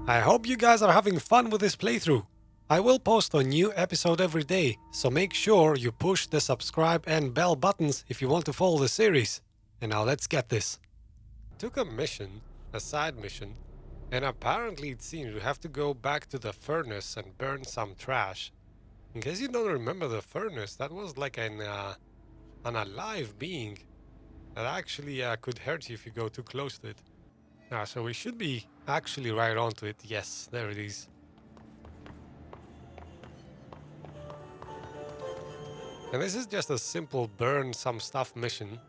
I hope you guys are having fun with this playthrough. I will post a new episode every day, so make sure you push the subscribe and bell buttons if you want to follow the series. And now let's get this. Took a mission, a side mission, and apparently it seems we have to go back to the furnace and burn some trash. In case you don't remember the furnace, that was like an alive being that actually could hurt you if you go too close to it. So we should be actually right onto it. Yes, there it is. And this is just a simple burn some stuff mission.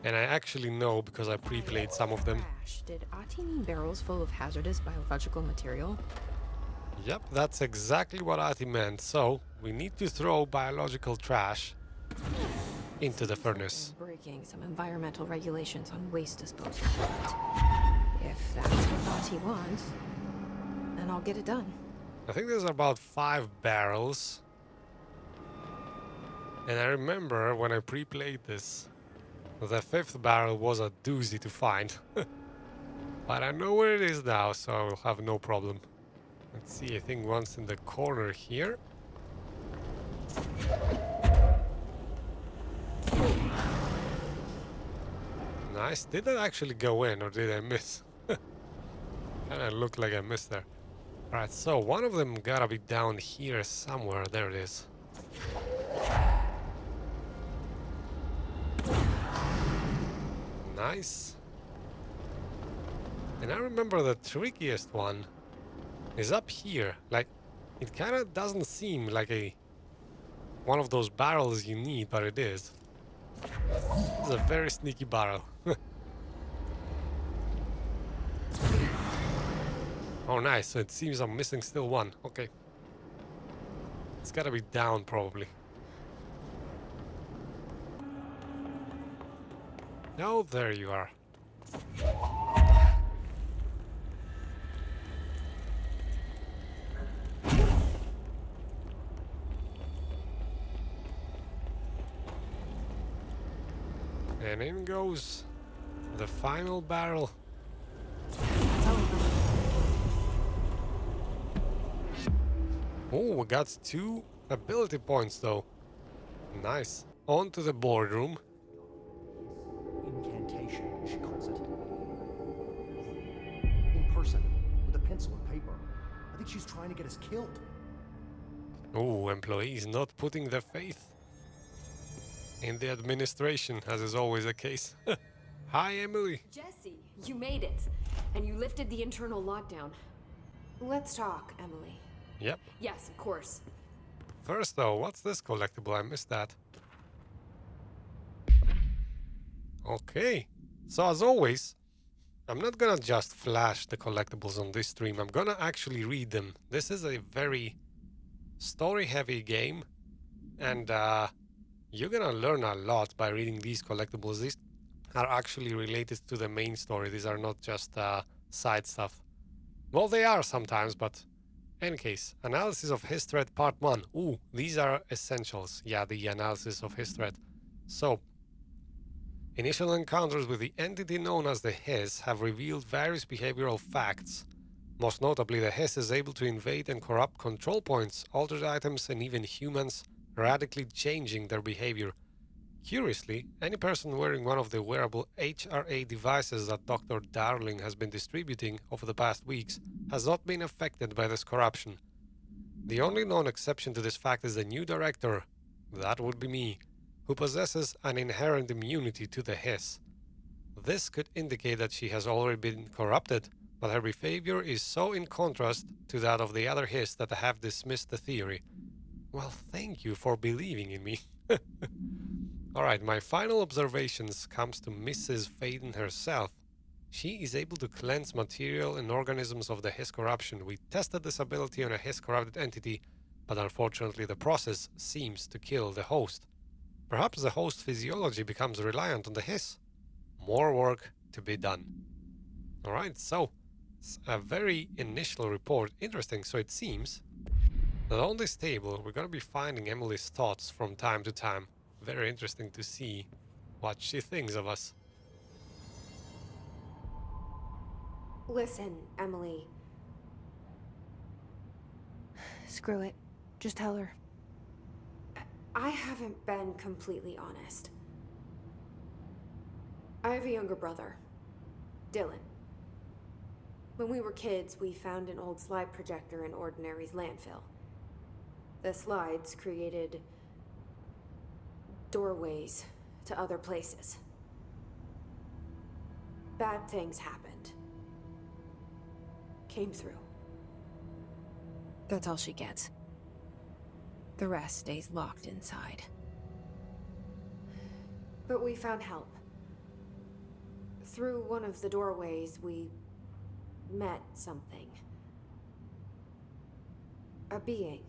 And I actually know because I pre-played some of them. Did Ati mean barrels full of hazardous biological material? Yep, that's exactly what Ati meant. So we need to throw biological trash into the furnace. Breaking some environmental regulations on waste disposal. But if that's what Ati wants, then I'll get it done. I think there's about 5 barrels. And I remember when I pre-played this, the 5th barrel was a doozy to find. But I know where it is now, so I will have no problem. Let's see, I think one's in the corner here. Nice. Did that actually go in or did I miss? Kinda looked like I missed there. Alright, so one of them gotta be down here somewhere. There it is. Nice. And I remember the trickiest one is up here. Like, it kinda doesn't seem like one of those barrels you need, but it is. It's a very sneaky barrel. Oh, nice. So it seems I'm missing still one. Okay. It's gotta be down, probably. Oh, there you are. And in goes the final barrel. Oh, we got 2 ability points though. Nice. On to the boardroom. Incantation, she calls it. In person, with a pencil and paper. I think she's trying to get us killed. Oh, employees not putting their faith in the administration, as is always the case. Hi, Emily. Jesse, you made it. And you lifted the internal lockdown. Let's talk, Emily. Yep. Yes, of course. First though, what's this collectible? I missed that. Okay. So as always, I'm not gonna just flash the collectibles on this stream. I'm gonna actually read them. This is a very story-heavy game. And you're gonna learn a lot by reading these collectibles. These are actually related to the main story. These are not just side stuff. Well, they are sometimes, but in any case, analysis of his threat part 1. Ooh, these are essentials. Yeah, the analysis of his threat. So, initial encounters with the entity known as the Hiss have revealed various behavioral facts. Most notably, the Hiss is able to invade and corrupt control points, altered items, and even humans, radically changing their behavior. Curiously, any person wearing one of the wearable HRA devices that Dr. Darling has been distributing over the past weeks has not been affected by this corruption. The only known exception to this fact is the new director, that would be me, who possesses an inherent immunity to the Hiss. This could indicate that she has already been corrupted, but her behavior is so in contrast to that of the other Hiss that I have dismissed the theory. Well, thank you for believing in me. Alright, my final observations comes to Mrs. Faden herself. She is able to cleanse material and organisms of the Hiss corruption. We tested this ability on a Hiss corrupted entity, but unfortunately the process seems to kill the host. Perhaps the host physiology becomes reliant on the Hiss. More work to be done. Alright, so it's a very initial report. Interesting, so it seems that on this table we're gonna be finding Emily's thoughts from time to time. Very interesting to see what she thinks of us. Listen, Emily. Screw it. Just tell her. I haven't been completely honest. I have a younger brother, Dylan. When we were kids, we found an old slide projector in Ordinary's landfill. The slides created doorways to other places. Bad things happened. Came through. That's all she gets. The rest stays locked inside. But we found help. Through one of the doorways, we met something. A being.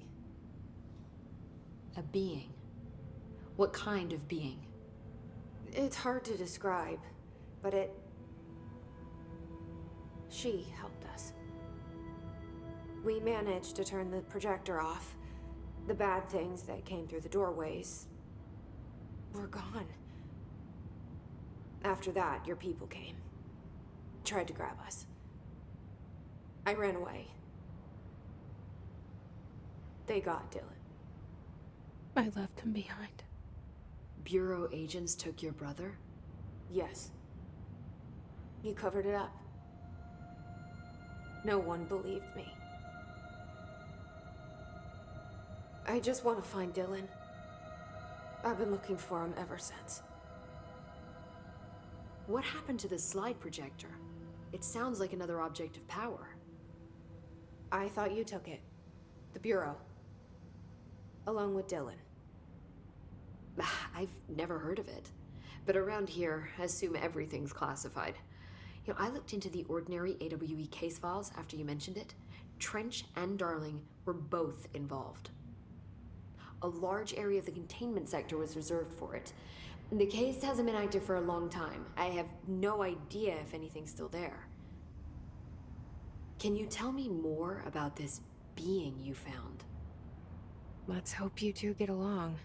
A being? What kind of being? It's hard to describe, but she helped us. We managed to turn the projector off. The bad things that came through the doorways were gone. After that, your people came. Tried to grab us. I ran away. They got Dylan. I left him behind. Bureau agents took your brother? Yes. You covered it up. No one believed me. I just want to find Dylan. I've been looking for him ever since. What happened to the slide projector? It sounds like another object of power. I thought you took it. The Bureau. Along with Dylan. I've never heard of it. But around here, I assume everything's classified. You know, I looked into the Ordinary AWE case files after you mentioned it. Trench and Darling were both involved. A large area of the containment sector was reserved for it. The case hasn't been active for a long time. I have no idea if anything's still there. Can you tell me more about this being you found? Let's hope you two get along.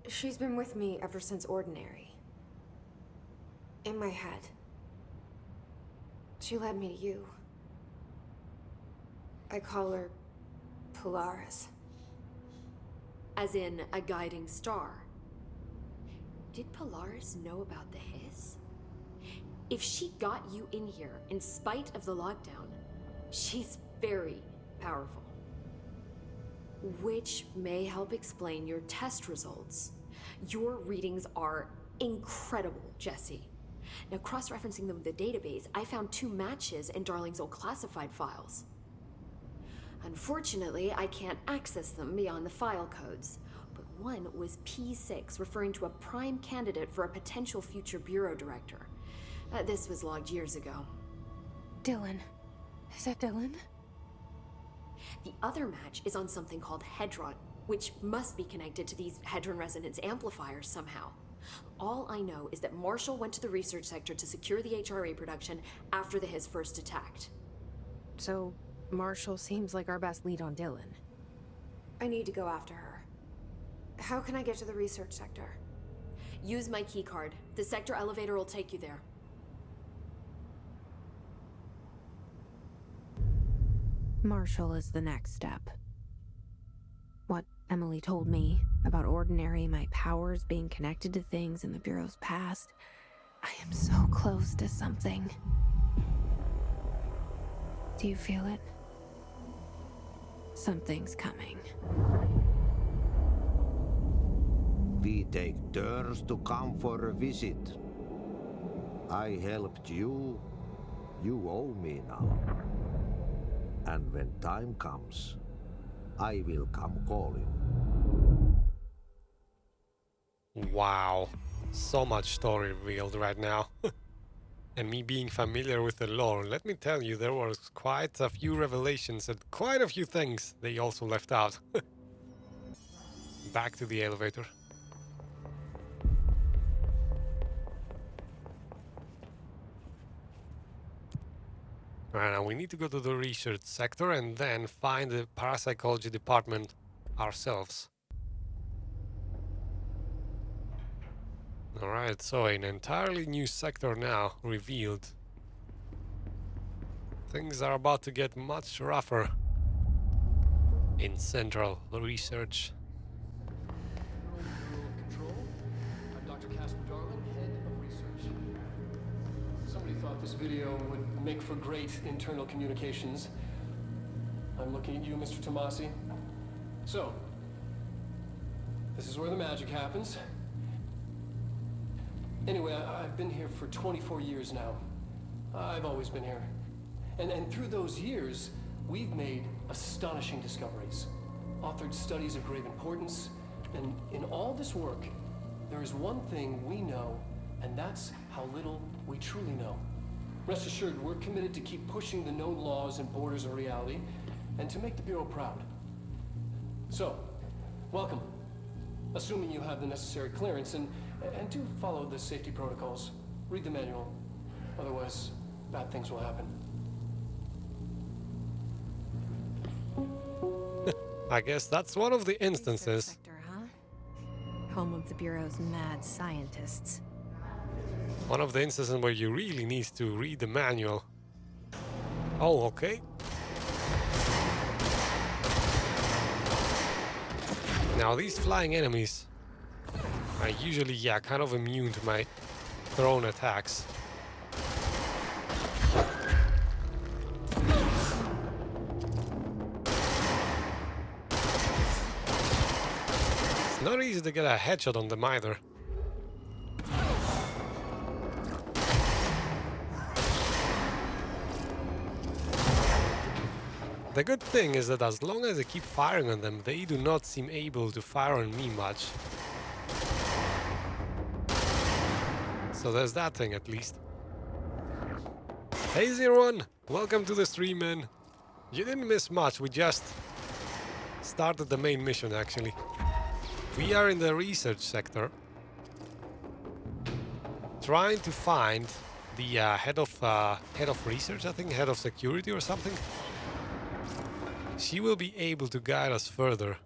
She's been with me ever since Ordinary. In my head. She led me to you. I call her Polaris. As in a guiding star. Did Polaris know about the hiss? If she got you in here in spite of the lockdown, she's very powerful. Which may help explain your test results. Your readings are incredible, Jesse. Now, cross-referencing them with the database, I found 2 matches in Darling's old classified files. Unfortunately, I can't access them beyond the file codes. But one was P6, referring to a prime candidate for a potential future bureau director. This was logged years ago. Dylan. Is that Dylan? The other match is on something called Hedron, which must be connected to these Hedron resonance amplifiers somehow. All I know is that Marshall went to the research sector to secure the HRA production after the Hiss first attacked. So, Marshall seems like our best lead on Dylan. I need to go after her. How can I get to the research sector? Use my keycard. The sector elevator will take you there. Marshall is the next step. What Emily told me about Ordinary, my powers being connected to things in the Bureau's past, I am so close to something. Do you feel it? Something's coming. We take turns to come for a visit. I helped you. You owe me now. And when time comes, I will come calling. Wow. So much story revealed right now. And me being familiar with the lore, let me tell you, there was quite a few revelations and quite a few things they also left out. Back to the elevator. Alright, now we need to go to the research sector and then find the parapsychology department ourselves. Alright, so an entirely new sector now revealed. Things are about to get much rougher in Central Research. Control. I'm Dr. Casper Darling, head of research. Somebody thought this video would make for great internal communications. I'm looking at you, Mr. Tomasi. So, this is where the magic happens. Anyway, I've been here for 24 years now. I've always been here. And through those years, we've made astonishing discoveries, authored studies of grave importance, and in all this work, there is one thing we know, and that's how little we truly know. Rest assured, we're committed to keep pushing the known laws and borders of reality, and to make the Bureau proud. So, welcome. Assuming you have the necessary clearance, and do follow the safety protocols. Read the manual. Otherwise, bad things will happen. I guess that's one of the Research instances. sector, huh? Home of the Bureau's mad scientists. One of the instances where you really need to read the manual. Oh, okay. Now these flying enemies are usually, yeah, kind of immune to my thrown attacks. It's not easy to get a headshot on them either. The good thing is that as long as I keep firing on them, they do not seem able to fire on me much. So there's that thing at least. Hey Zero1! Welcome to the stream, man. You didn't miss much, we just started the main mission actually. We are in the research sector, trying to find the head of research, I think, head of security or something. She will be able to guide us further.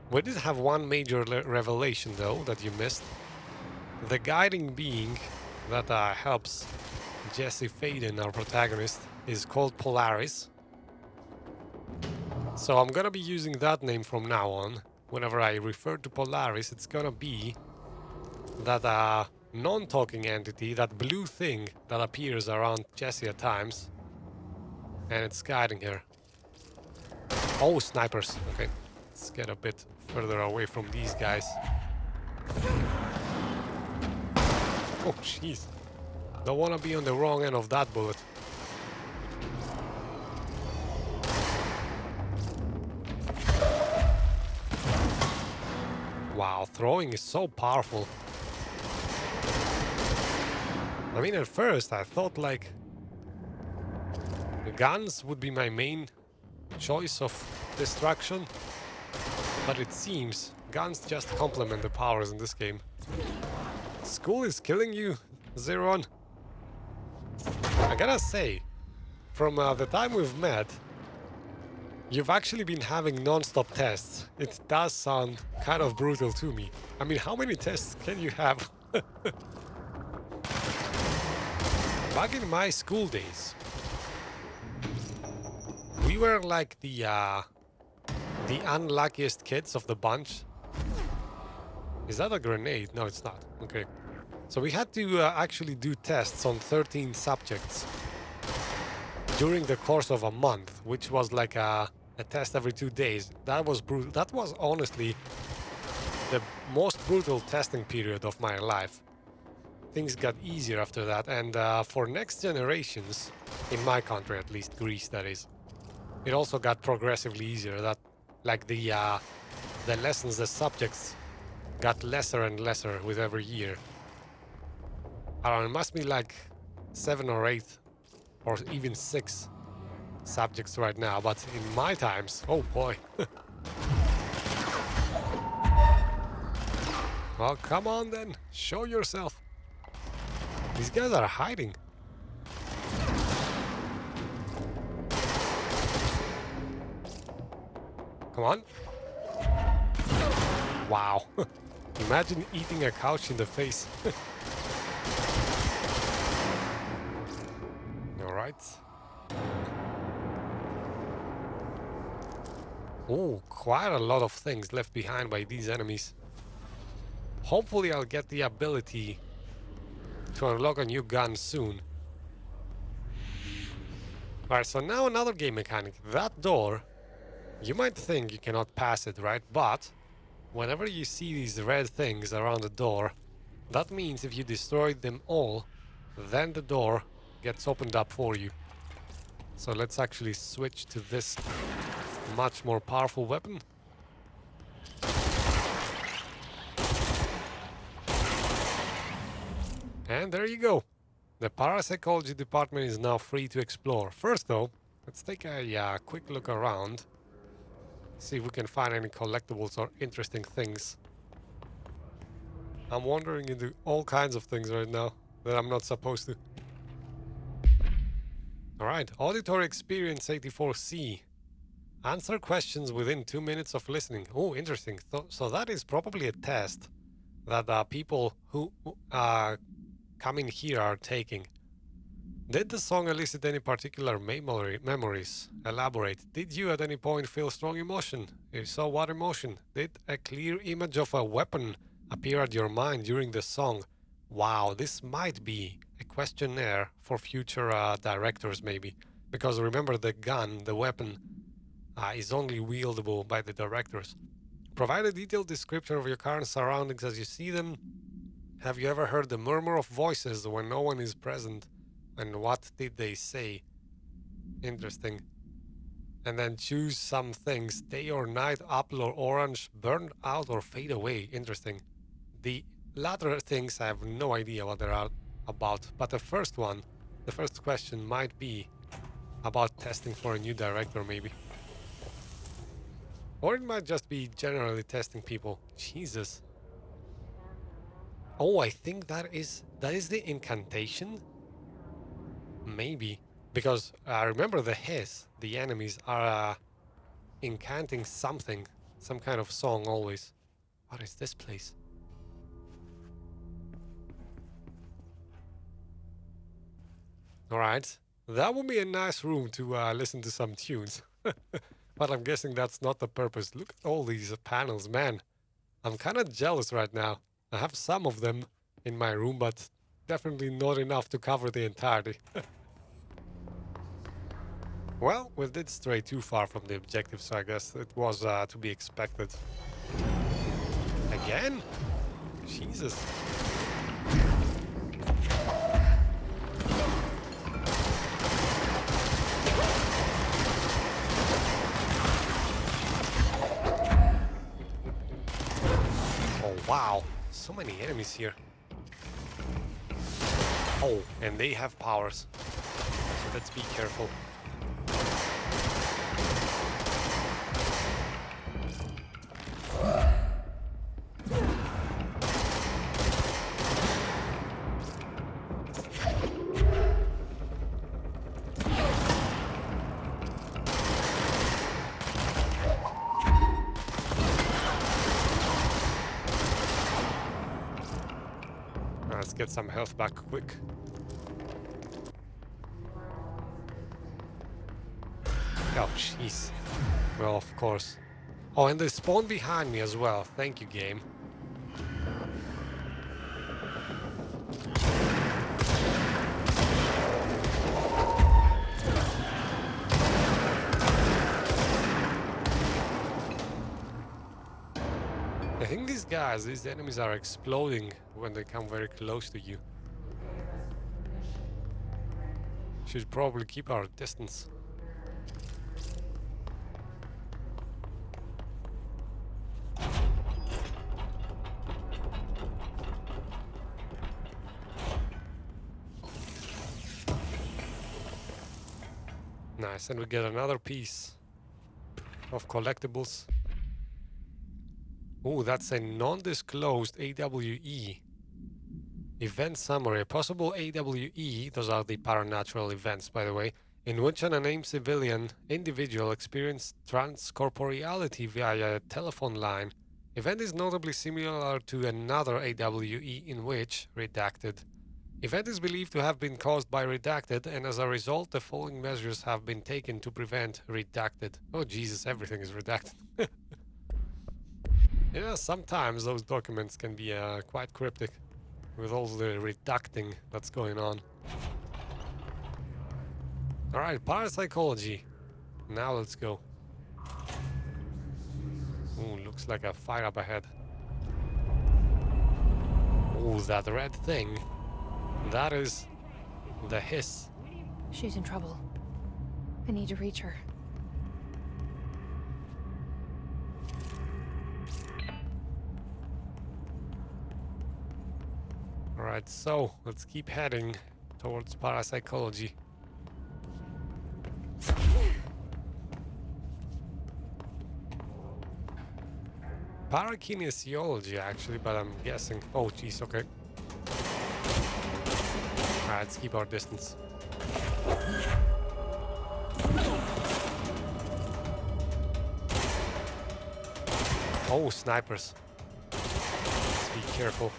We did have one major revelation though that you missed. The guiding being that helps Jesse Faden, our protagonist, is called Polaris. So I'm gonna be using that name from now on. Whenever I refer to Polaris, it's gonna be that non-talking entity, that blue thing that appears around Jessie at times. And it's guiding her. Oh, snipers. Okay, let's get a bit further away from these guys. Oh, jeez. Don't want to be on the wrong end of that bullet. Wow, throwing is so powerful. I mean, at first I thought like guns would be my main choice of destruction, but it seems guns just complement the powers in this game. School is killing you, Zero1. I gotta say, from the time we've met, you've actually been having non-stop tests. It does sound kind of brutal to me. I mean, how many tests can you have? Back in my school days, we were like the unluckiest kids of the bunch. Is that a grenade? No, it's not. Okay. So we had to actually do tests on 13 subjects during the course of a month, which was like a test every 2 days. That was brutal. That was honestly the most brutal testing period of my life. Things got easier after that, and for next generations, in my country at least, Greece that is, it also got progressively easier. That, like the lessons, the subjects got lesser and lesser with every year. I don't know, it must be like 7 or 8 or even 6 subjects right now, but in my times, oh boy. Well, come on then, show yourself. These guys are hiding. Come on. Wow. Imagine eating a couch in the face. All right. Ooh, quite a lot of things left behind by these enemies. Hopefully I'll get the ability to unlock a new gun soon. Alright, so now another game mechanic. That door, you might think you cannot pass it, right? But whenever you see these red things around the door, that means if you destroy them all, then the door gets opened up for you. So let's actually switch to this much more powerful weapon. And there you go. The parapsychology department is now free to explore. First though, let's take a quick look around. See if we can find any collectibles or interesting things. I'm wandering into all kinds of things right now that I'm not supposed to. Alright, auditory experience 84C. Answer questions within 2 minutes of listening. Oh, interesting. So that is probably a test that people who come in here are taking. Did the song elicit any particular memories? Elaborate. Did you at any point feel strong emotion? If so, what emotion? Did a clear image of a weapon appear at your mind during the song? Wow, this might be a questionnaire for future directors maybe. Because remember, the gun, the weapon, is only wieldable by the directors. Provide a detailed description of your current surroundings as you see them. Have you ever heard the murmur of voices when no one is present? And what did they say? Interesting. And then choose some things. Day or night, apple or orange, burn out or fade away. Interesting. The latter things I have no idea what they're about. But the first one, the first question might be about testing for a new director maybe. Or it might just be generally testing people. Jesus. Oh, I think that is the incantation? Maybe. Because remember the hiss, the enemies are incanting something. Some kind of song always. What is this place? Alright. That would be a nice room to listen to some tunes. But I'm guessing that's not the purpose. Look at all these panels, man. I'm kind of jealous right now. I have some of them in my room, but definitely not enough to cover the entirety. Well, we did stray too far from the objective, so I guess it was to be expected. Again? Jesus. Oh, wow. So many enemies here. Oh, and they have powers. So let's be careful. Let's get some health back quick. Oh, jeez. Well, of course. Oh, and they spawned behind me as well. Thank you, game. I think these enemies are exploding when they come very close to you. Should probably keep our distance. Nice, and we get another piece of collectibles. Oh, that's a non-disclosed AWE. Event summary. A possible AWE, those are the paranatural events, by the way, in which an unnamed civilian individual experienced transcorporeality via a telephone line. Event is notably similar to another AWE in which, redacted, Event is believed to have been caused by Redacted, and as a result, the following measures have been taken to prevent Redacted. Oh Jesus, everything is redacted. Yeah, sometimes those documents can be quite cryptic with all the redacting that's going on. Alright, parapsychology. Now let's go. Ooh, looks like a fire up ahead. Ooh, that red thing. That is the hiss. She's in trouble. I need to reach her. Alright, so let's keep heading towards parapsychology. Parakinesiology, actually, but I'm guessing. Oh, jeez, okay. Alright, let's keep our distance. Oh, snipers. Let's be careful.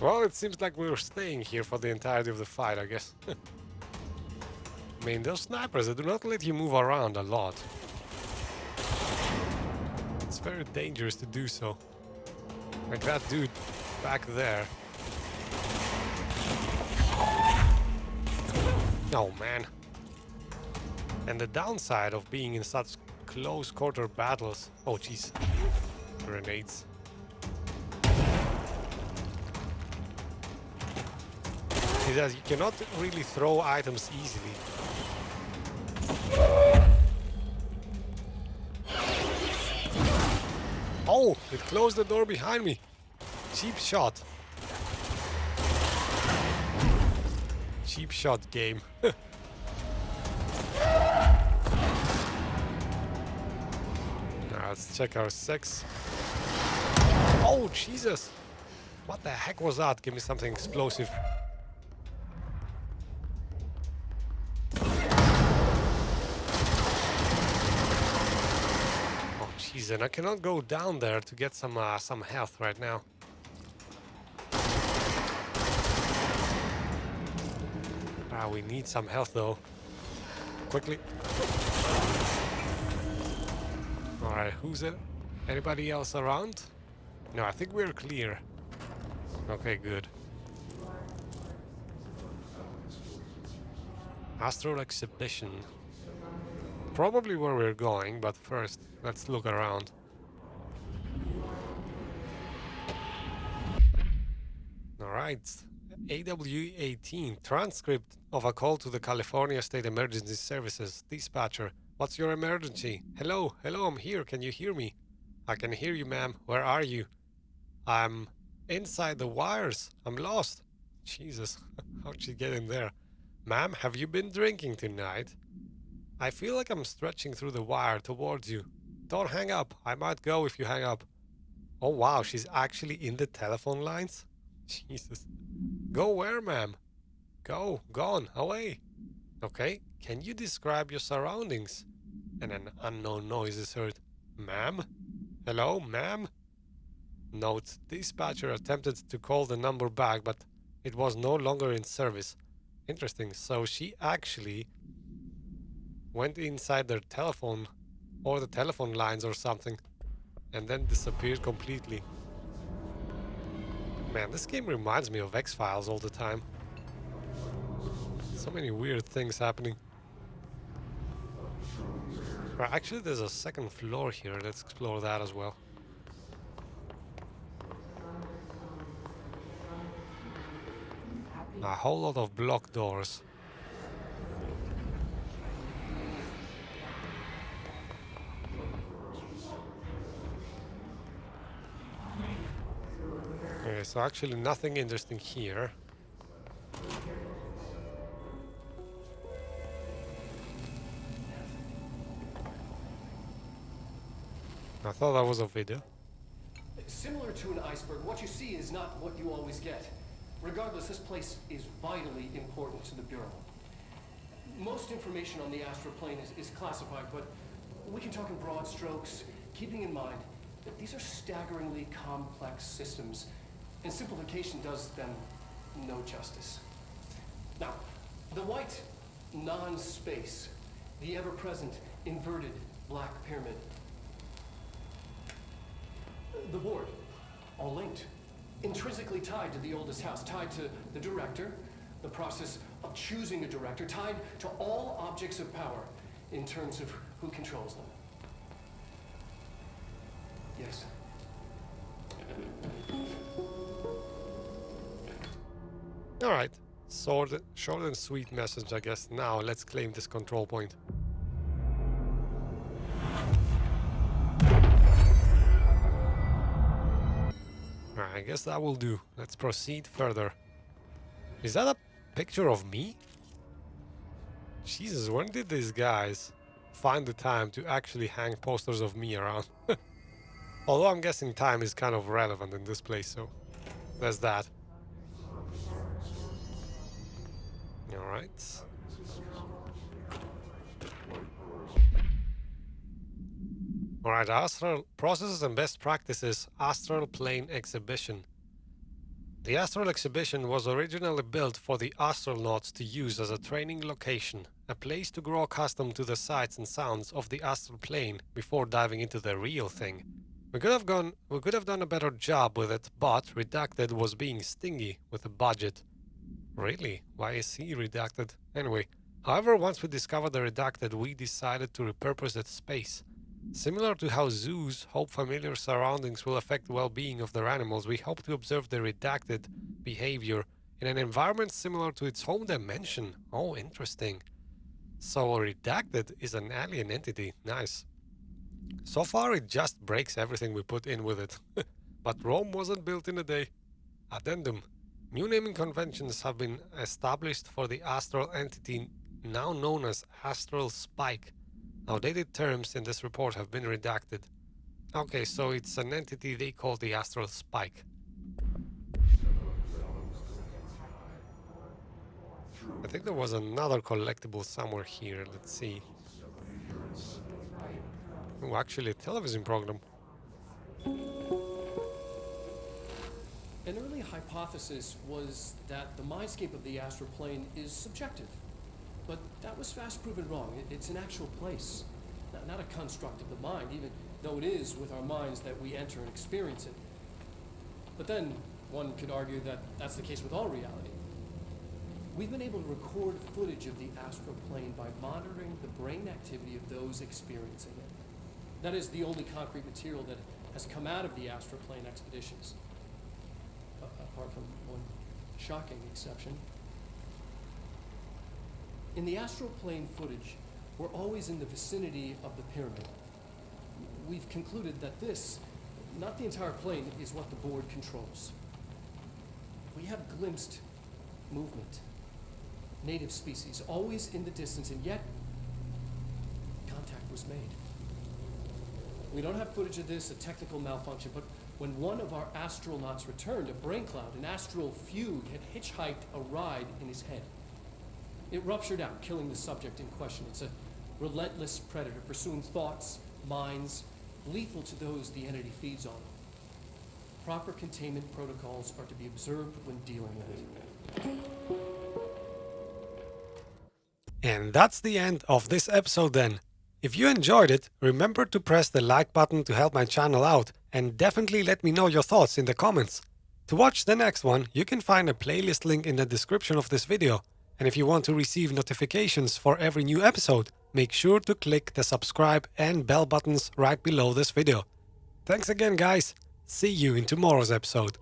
Well, it seems like we were staying here for the entirety of the fight, I guess. I mean, those snipers, they do not let you move around a lot. It's very dangerous to do so. Like that dude back there. Oh, man. And the downside of being in such close quarter battles... Oh, jeez. Grenades. Is that you cannot really throw items easily. Oh, it closed the door behind me. Cheap shot. Cheap shot game. Now let's check our sex. Oh, Jesus. What the heck was that? Give me something explosive. Jeez, and I cannot go down there to get some health right now. We need some health though. Quickly. Alright, who's it? Anybody else around? No, I think we're clear. Okay, good. Astral Exhibition. Probably where we're going, but first, let's look around. Alright, AW-18, transcript of a call to the California State Emergency Services. Dispatcher, what's your emergency? Hello, I'm here, can you hear me? I can hear you, ma'am, where are you? I'm inside the wires, I'm lost. Jesus, how'd she get in there? Ma'am, have you been drinking tonight? I feel like I'm stretching through the wire towards you. Don't hang up. I might go if you hang up. Oh wow, she's actually in the telephone lines? Jesus. Go where, ma'am? Go, gone, away. Okay, can you describe your surroundings? And an unknown noise is heard. Ma'am? Hello, ma'am? Note, dispatcher attempted to call the number back, but it was no longer in service. Interesting, so she actually went inside their telephone or the telephone lines or something and then disappeared completely. Man, this game reminds me of X-Files all the time. So many weird things happening. Right, actually there's a second floor here. Let's explore that as well. A whole lot of blocked doors. Okay, so actually nothing interesting here. thought that was a video. Similar to an iceberg, what you see is not what you always get. Regardless, this place is vitally important to the Bureau. Most information on the astral plane is classified, but we can talk in broad strokes, keeping in mind that these are staggeringly complex systems, and simplification does them no justice. Now, the white non-space, the ever-present inverted black pyramid, the board, all linked, intrinsically tied to the oldest house, tied to the director, the process of choosing a director, tied to all objects of power in terms of who controls them. Yes. Alright, short and sweet message, I guess. Now let's claim this control point. Alright, I guess that will do. Let's proceed further. Is that a picture of me? Jesus, when did these guys find the time to actually hang posters of me around? Although I'm guessing time is kind of relevant in this place, so there's that. Alright. Alright, Astral Processes and Best Practices Astral Plane Exhibition. The Astral Exhibition was originally built for the astronauts to use as a training location, a place to grow accustomed to the sights and sounds of the astral plane before diving into the real thing. We could have done a better job with it, but Redacted was being stingy with the budget. Really? Why is he redacted? Anyway, however, once we discovered the Redacted, we decided to repurpose its space. Similar to how zoos hope familiar surroundings will affect the well-being of their animals, we hope to observe the Redacted behavior in an environment similar to its home dimension. Oh, interesting. So Redacted is an alien entity. Nice. So far it just breaks everything we put in with it. But Rome wasn't built in a day. Addendum. New naming conventions have been established for the astral entity now known as Astral Spike. Outdated terms in this report have been redacted. Okay, so it's an entity they call the Astral Spike. I think there was another collectible somewhere here. Let's see. Oh, actually a television program. An early hypothesis was that the mindscape of the astral plane is subjective. But that was fast proven wrong. It's an actual place, not a construct of the mind, even though it is with our minds that we enter and experience it. But then one could argue that that's the case with all reality. We've been able to record footage of the astral plane by monitoring the brain activity of those experiencing it. That is the only concrete material that has come out of the astral plane expeditions. Apart from one shocking exception. In the astral plane footage, we're always in the vicinity of the pyramid. We've concluded that this, not the entire plane, is what the board controls. We have glimpsed movement, native species, always in the distance, and yet contact was made. We don't have footage of this, a technical malfunction, but when one of our astronauts returned, a brain cloud, an astral fugue, had hitchhiked a ride in his head. It ruptured out, killing the subject in question. It's a relentless predator, pursuing thoughts, minds, lethal to those the entity feeds on. Proper containment protocols are to be observed when dealing with it. And that's the end of this episode then. If you enjoyed it, remember to press the like button to help my channel out, and definitely let me know your thoughts in the comments. To watch the next one, you can find a playlist link in the description of this video. And if you want to receive notifications for every new episode, make sure to click the subscribe and bell buttons right below this video. Thanks again, guys. See you in tomorrow's episode.